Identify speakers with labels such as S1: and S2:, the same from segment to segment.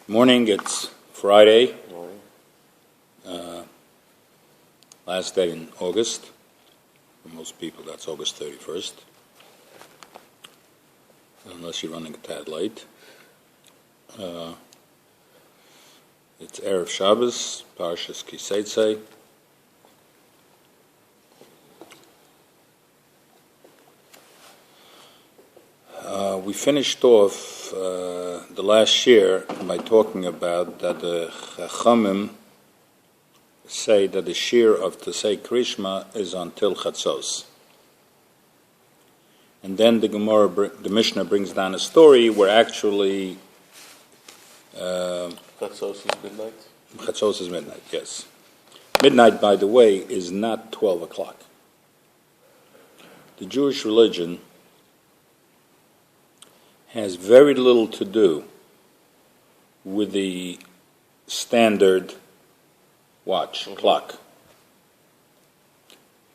S1: Morning, it's Friday,
S2: Morning.
S1: Last day in August. For most people, that's August 31st, unless you're running a tad late. It's Erev Shabbos, Parshas Kiseitze. We finished off the last year by talking about that the Chachamim say that the Shiur of Tasei Krishma is until Chatzos. And then the Mishnah brings down a story where actually
S2: Chatzos is midnight?
S1: Chatzos is midnight, yes. Midnight, by the way, is not 12 o'clock. The Jewish religion has very little to do with the standard clock.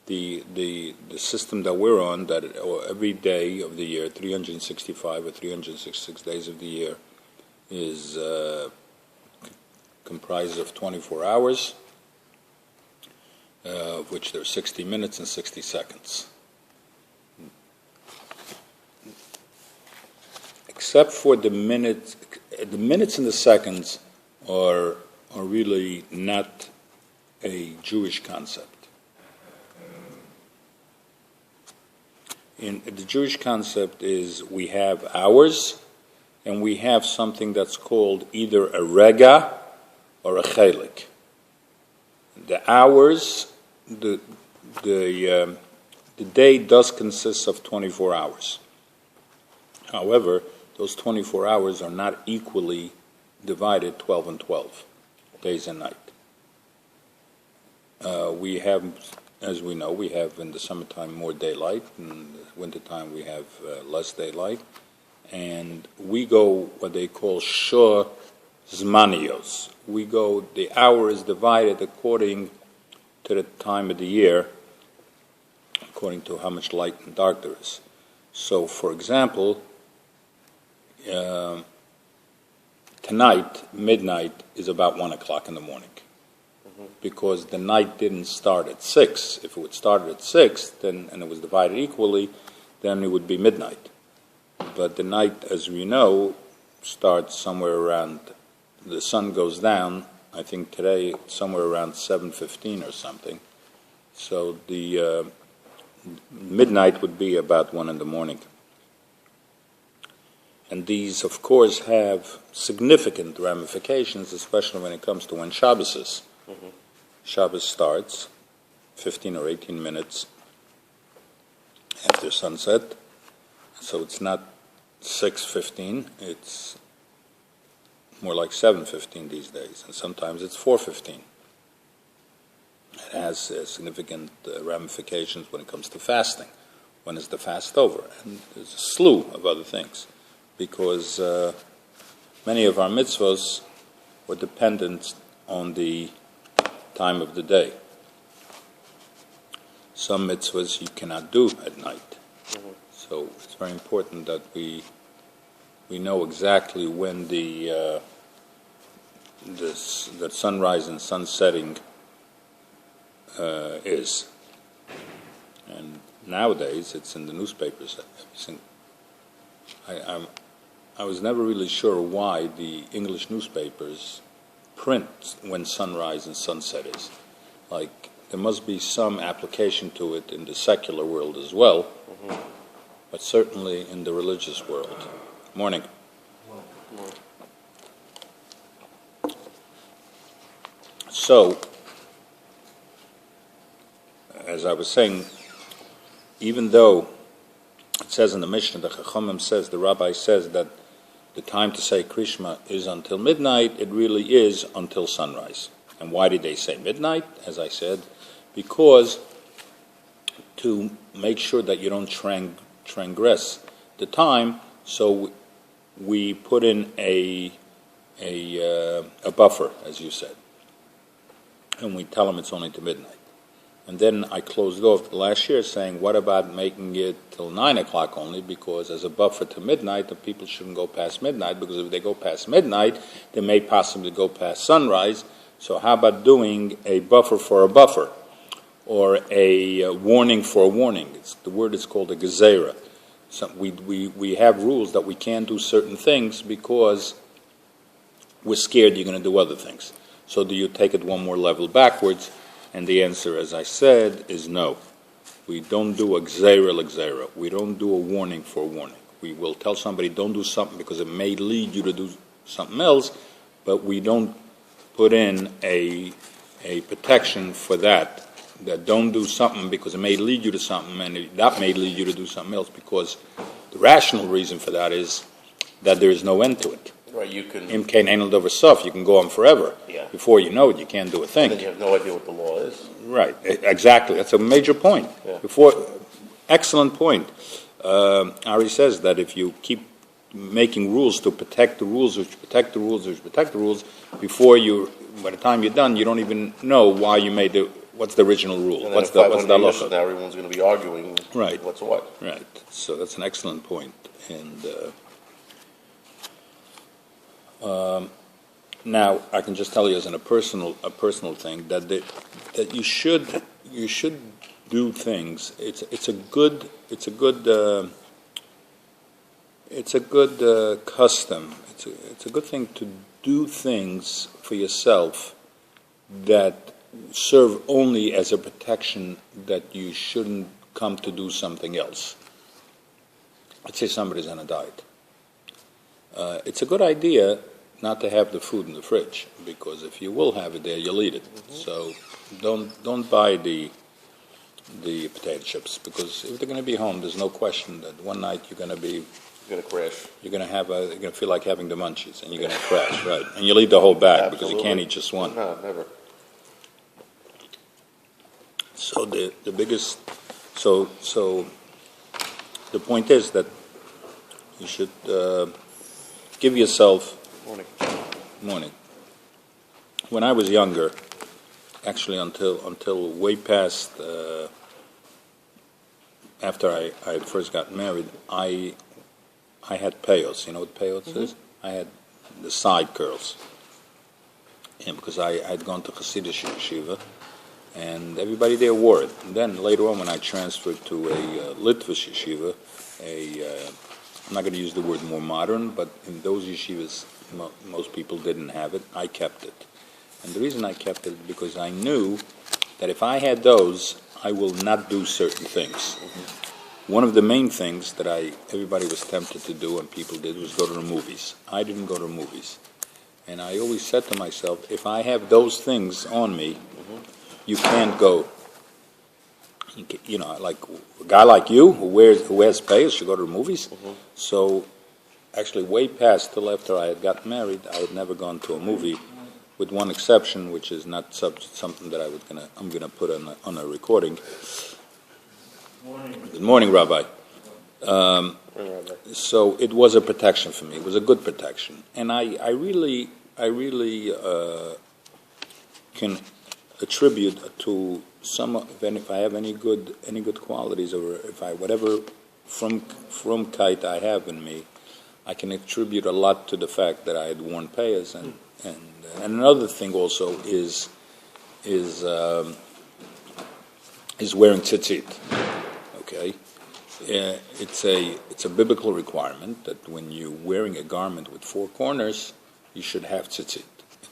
S1: The system that we're on, that every day of the year, 365 or 366 days of the year, is comprised of 24 hours, of which there are 60 minutes and 60 seconds. Except for the minutes and the seconds are really not a Jewish concept. The Jewish concept is we have hours, and we have something that's called either a rega or a chelik. The hours, the day does consist of 24 hours. However, those 24 hours are not equally divided 12 and 12, days and night. We have, as we know, we have in the summertime more daylight, in the wintertime we have less daylight, and we go what they call shor zmanios. The hour is divided according to the time of the year, according to how much light and dark there is. So, for example, tonight, midnight, is about 1 o'clock in the morning. Because the night didn't start at 6. If it would start at 6, and it was divided equally, then it would be midnight. But the night, as we know, starts somewhere around, the sun goes down, I think today, somewhere around 7:15 or something. So the midnight would be about 1 in the morning. And these, of course, have significant ramifications, especially when it comes to when Shabbos is. Mm-hmm. Shabbos starts 15 or 18 minutes after sunset, so it's not 6:15, it's more like 7:15 these days, and sometimes it's 4:15. It has significant ramifications when it comes to fasting. When is the fast over? And there's a slew of other things, because many of our mitzvahs were dependent on the time of the day. Some mitzvahs you cannot do at night. Mm-hmm. So it's very important that we know exactly when the sunrise and sun setting is. And nowadays it's in the newspapers. I was never really sure why the English newspapers print when sunrise and sunset is. Like, there must be some application to it in the secular world as well, mm-hmm. but certainly in the religious world. Morning.
S2: Morning.
S1: So, as I was saying, even though it says in the Mishnah, the Chachamim says, the Rabbi says that the time to say Krishma is until midnight, it really is until sunrise. And why did they say midnight? As I said, because to make sure that you don't transgress the time, so we put in a buffer, as you said. And we tell them it's only to midnight. And then I closed off last year saying, what about making it till 9 o'clock only, because as a buffer to midnight, the people shouldn't go past midnight, because if they go past midnight, they may possibly go past sunrise. So how about doing a buffer for a buffer, or a warning for a warning? The word is called a gezerah. So we have rules that we can't do certain things because we're scared you're going to do other things. So do you take it one more level backwards? And the answer, as I said, is no. We don't do a gzera. We don't do a warning for a warning. We will tell somebody, don't do something because it may lead you to do something else, but we don't put in a protection for that don't do something because it may lead you to something, and that may lead you to do something else, because the rational reason for that is that there is no end to it.
S2: Right, you can...
S1: You can go on forever.
S2: Yeah.
S1: Before you know it, you can't do a thing.
S2: And then you have no idea what the law is.
S1: Right, exactly. That's a major point.
S2: Yeah.
S1: Excellent point. Ari says that if you keep making rules to protect the rules, by the time you're done, you don't even know why you made what's the original rule.
S2: And
S1: What's the halacha?
S2: Now everyone's going to be arguing what's what.
S1: Right. So that's an excellent point. And now I can just tell you as a personal thing that you should do things. It's a good custom. It's a good thing to do things for yourself that serve only as a protection, that you shouldn't come to do something else. Let's say somebody's on a diet. It's a good idea not to have the food in the fridge, because if you will have it there, you'll eat it. Mm-hmm. So don't buy the potato chips, because if they're going to be home, there's no question that one night you're going to
S2: crash.
S1: You're going to feel like having the munchies, and you're going to crash, right? And you'll eat the whole bag.
S2: Absolutely.
S1: Because you can't eat just one.
S2: No, never.
S1: So the biggest, so the point is that you should give yourself morning. When I was younger, actually until way past after I first got married, I had peyos. You know what peyos is? I had the side curls, and because I had gone to Hasidic yeshiva, and everybody there wore it. And then later on, when I transferred to a Litvish yeshiva, I'm not going to use the word more modern, but in those yeshivas, most people didn't have it. I kept it. And the reason I kept it is because I knew that if I had those, I will not do certain things. One of the main things that everybody was tempted to do, and people did, was go to the movies. I didn't go to the movies. And I always said to myself, if I have those things on me, you can't go. You know, like a guy like you who wears payas should go to the movies. So, actually, way past till after I had gotten married, I had never gone to a movie, with one exception, which is not something that I'm gonna put on a recording. Good morning, Rabbi. So it was a protection for me. It was a good protection, and I really can attribute to some, if I have any good qualities, or if I whatever from kite I have in me, I can attribute a lot to the fact that I had worn payas, and another thing also is wearing tzitzit. Okay, it's a biblical requirement that when you're wearing a garment with four corners, you should have tzitzit.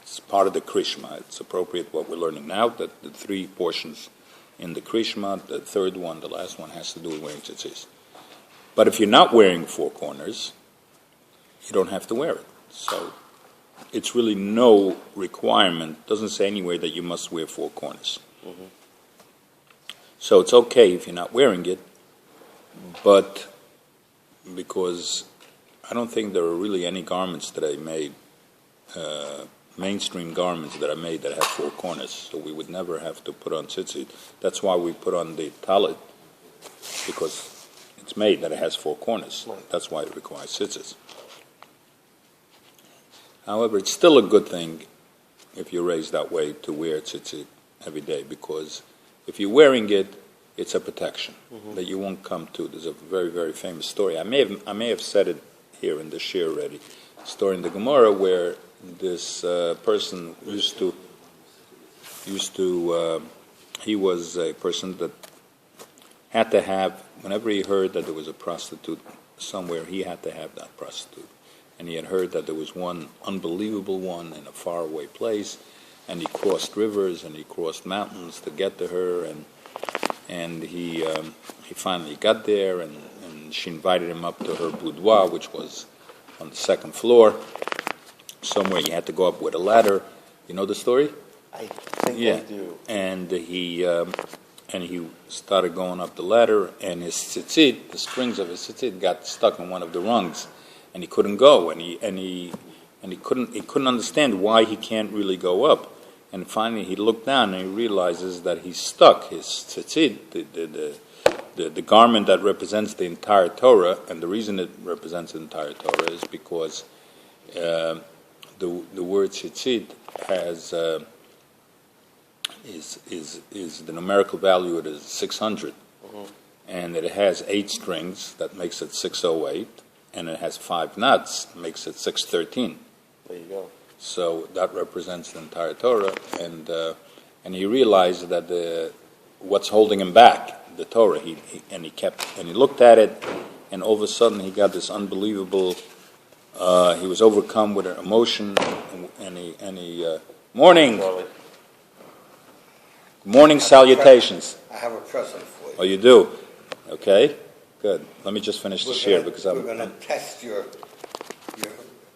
S1: It's part of the krishma. It's appropriate what we're learning now, that the three portions in the krishma, the third one, the last one, has to do with wearing tzitzit. But if you're not wearing four corners, you don't have to wear it. So it's really no requirement. It doesn't say anywhere that you must wear four corners. So it's okay if you're not wearing it, but because I don't think there are really any garments that I made, mainstream garments that I made that have four corners, so we would never have to put on tzitzit. That's why we put on the talit, because it's made that it has four corners. That's why it requires tzitzit. However, it's still a good thing if you're raised that way to wear tzitzit every day, because If you're wearing it, it's a protection that you won't come to. There's a very, very famous story. I may have said it here in the Shiur already. A story in the Gemara where this person he was a person that had to have, whenever he heard that there was a prostitute somewhere, he had to have that prostitute. And he had heard that there was one unbelievable one in a faraway place, and he crossed rivers and he crossed mountains to get to her, and he finally got there, and she invited him up to her boudoir, which was on the second floor, somewhere you had to go up with a ladder. You know the story?
S2: I think I do.
S1: And he started going up the ladder, and his tzitzit, the strings of his tzitzit, got stuck in one of the rungs, and he couldn't go, and he couldn't understand why he can't really go up. And finally, he looked down and he realizes that he's stuck. His tzitzit, the garment that represents the entire Torah, and the reason it represents the entire Torah is because the word tzitzit has is the numerical value. It is 600, and it has 8 strings. That makes it 608, and it has 5 knots, makes it 613.
S2: There you go.
S1: So that represents the entire Torah, and he realized that what's holding him back, the Torah. He looked at it, and all of a sudden he got this unbelievable. He was overcome with an emotion, and he morning. Morning salutations.
S3: I have a present for you.
S1: Oh, you do? Okay, good. Let me just finish this here because
S3: we're going to test your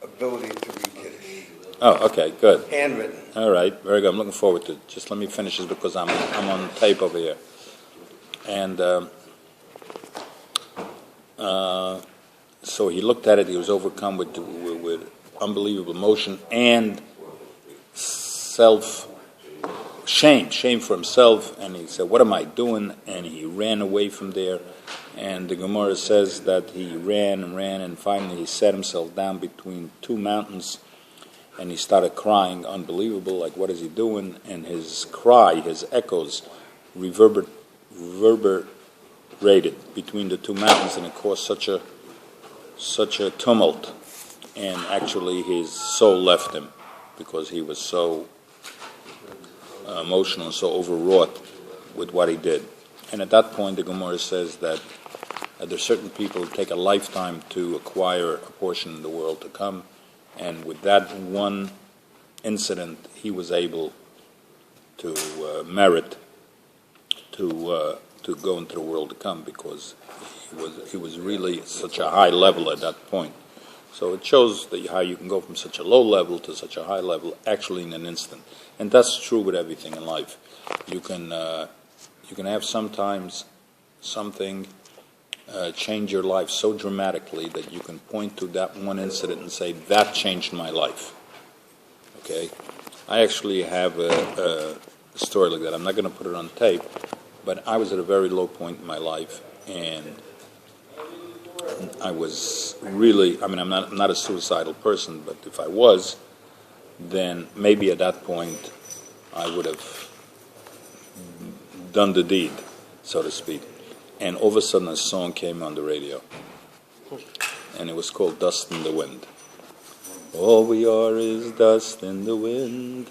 S3: ability to read Kiddush.
S1: Oh, okay, good.
S3: Handwritten.
S1: All right, very good. I'm looking forward to it. Just let me finish this because I'm on tape over here. And so he looked at it. He was overcome with unbelievable emotion and shame for himself. And he said, "What am I doing?" And he ran away from there. And the Gemara says that he ran, and finally he set himself down between 2 mountains. And he started crying, unbelievable, like, what is he doing? And his cry, his echoes, reverberated between the 2 mountains, and it caused such a tumult. And actually his soul left him because he was so emotional and so overwrought with what he did. And at that point, the Gemara says that there are certain people who take a lifetime to acquire a portion of the world to come. And with that one incident, he was able to merit to go into the world to come because he was really such a high level at that point. So it shows that how you can go from such a low level to such a high level actually in an instant. And that's true with everything in life. You can have sometimes something change your life so dramatically that you can point to that one incident and say, that changed my life. Okay? I actually have a story like that. I'm not going to put it on tape, but I was at a very low point in my life, and I was really, I'm not a suicidal person, but if I was, then maybe at that point I would have done the deed, so to speak. And all of a sudden a song came on the radio, and it was called Dust in the Wind. All we are is dust in the wind.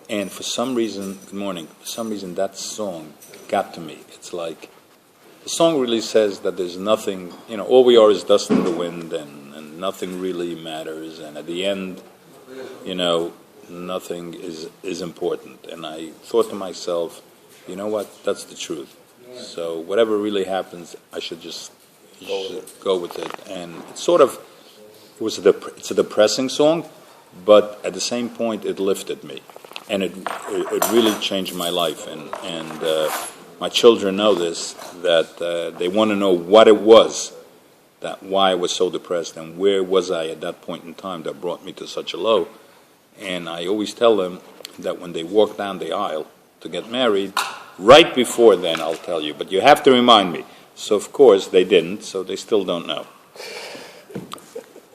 S1: And for some reason, that song got to me. It's like, the song really says that there's nothing, all we are is dust in the wind, and nothing really matters, and at the end, nothing is important. And I thought to myself, you know what, that's the truth. So whatever really happens, I should just go with it. And it's it's a depressing song, but at the same point, it lifted me, and it really changed my life. And my children know this, that they want to know what it was, why I was so depressed, and where was I at that point in time that brought me to such a low. And I always tell them that when they walk down the aisle to get married, right before then I'll tell you, but you have to remind me. So of course they didn't, so they still don't know.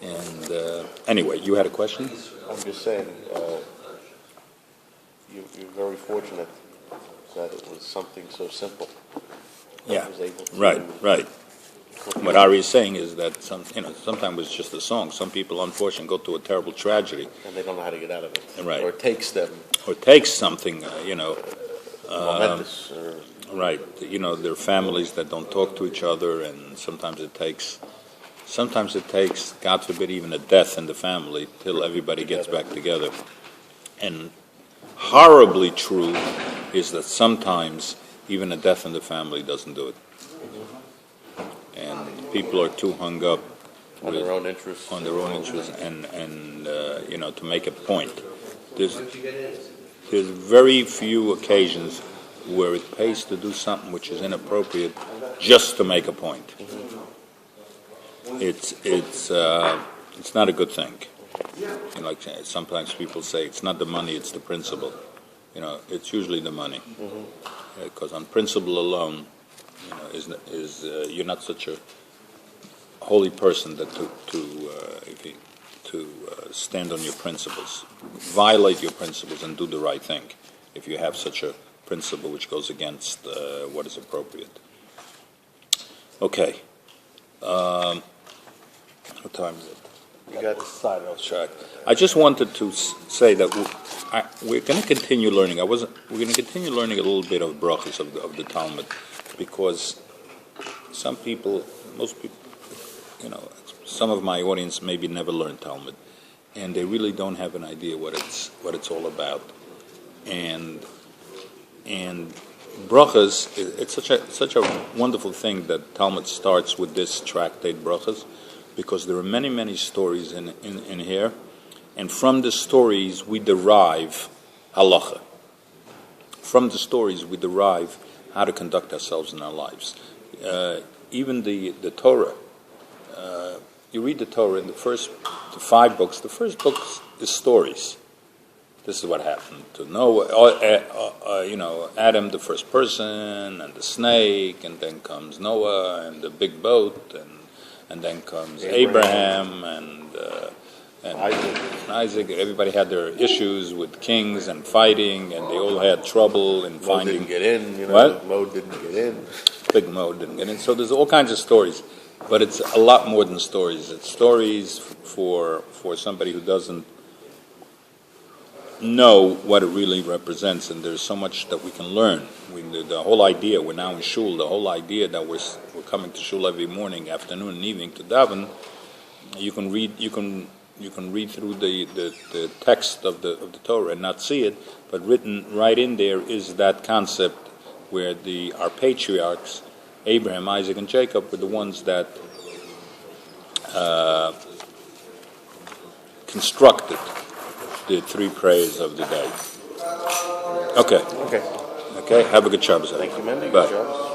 S1: And anyway, you had a question?
S2: I'm just saying, you're very fortunate that it was something so simple.
S1: Yeah,
S2: Was able to
S1: right. What Ari is saying is that sometimes it's just a song. Some people, unfortunately, go through a terrible tragedy.
S2: And they don't know how to get out of it.
S1: Right.
S2: Or it takes them
S1: Or takes something,
S2: momentous. Or,
S1: right. There are families that don't talk to each other, and sometimes it takes, God forbid, even a death in the family till everybody gets back together. And horribly true is that sometimes even a death in the family doesn't do it. And people are too hung up
S2: on their own interests.
S1: And to make a point. There's very few occasions where it pays to do something which is inappropriate just to make a point. It's not a good thing. Like sometimes people say, it's not the money, it's the principle. It's usually the money, because on principle alone, you're not such a holy person that to stand on your principles, violate your principles, and do the right thing. If you have such a principle which goes against what is appropriate. Okay. What time is it?
S2: You got the side of
S1: Check. I just wanted to say that we're going to continue learning. We're going to continue learning a little bit of brachas of the Talmud, because most people, some of my audience maybe never learned Talmud, and they really don't have an idea what it's all about. And brachas, it's such a wonderful thing that Talmud starts with this tractate brachas, because there are many, many stories in here, and from the stories we derive halacha. From the stories we derive how to conduct ourselves in our lives. Even the Torah, you read the Torah in the 5 books. The first book is stories. This is what happened to Noah, Adam, the first person, and the snake, and then comes Noah, and the big boat, and then comes Abraham and Isaac. Everybody had their issues with kings and fighting, and they all had trouble in finding.
S2: Mo didn't get in.
S1: What?
S2: Mo didn't get in.
S1: Big Mo didn't get in. So there's all kinds of stories, but it's a lot more than stories. It's stories for somebody who doesn't know what it really represents, and there's so much that we can learn. The whole idea, we're now in shul, the whole idea that we're coming to shul every morning, afternoon, and evening to daven, you can read through the text of the Torah and not see it, but written right in there is that concept where our patriarchs, Abraham, Isaac, and Jacob, were the ones that constructed the 3 prayers of the day. Okay. Have a good Shabbos.
S2: Thank you, Mendy.
S1: Bye.
S2: Good Shabbos.